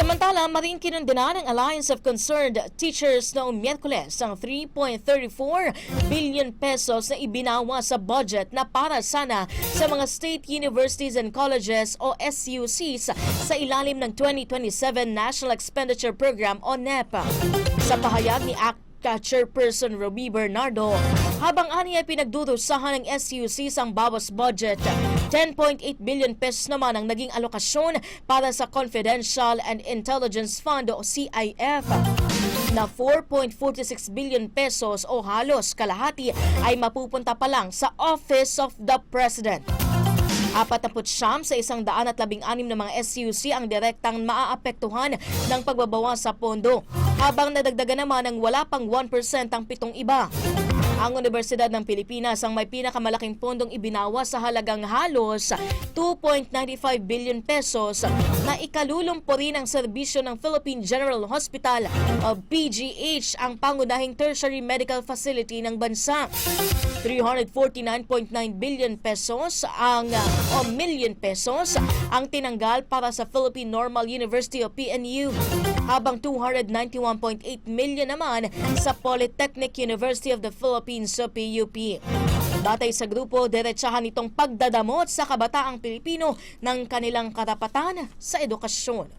Samantala, maring kinundina ng Alliance of Concerned Teachers noong Miyerkules ang 3.34 billion pesos na ibinawa sa budget na para sana sa mga state universities and colleges o SUCs sa ilalim ng 2027 National Expenditure Program o NEP. Sa pahayag ni Chairperson Roby Bernardo, habang ani ay pinagdudusahan ng SUCs ang bawas budget, 10.8 billion pesos naman ang naging alokasyon para sa Confidential and Intelligence Fund o CIF, na 4.46 billion pesos o halos kalahati ay mapupunta pa lang sa Office of the President. 49 sa 116 na mga SUC ang direktang maaapektuhan ng pagbabawas sa pondo, habang nadagdagan naman ng wala pang 1% ang 7 iba. Ang Universidad ng Pilipinas ang may pinakamalaking pondong ibinawa sa halagang halos 2.95 billion pesos na ikalulumpo rin ang serbisyo ng Philippine General Hospital o PGH, ang pangunahing tertiary medical facility ng bansa. 349.9 billion pesos million pesos ang tinanggal para sa Philippine Normal University o PNU, habang 291.8 million naman sa Polytechnic University of the Philippines o PUP. Batay sa grupo, diretsahan itong pagdadamot sa kabataang Pilipino ng kanilang karapatan sa edukasyon.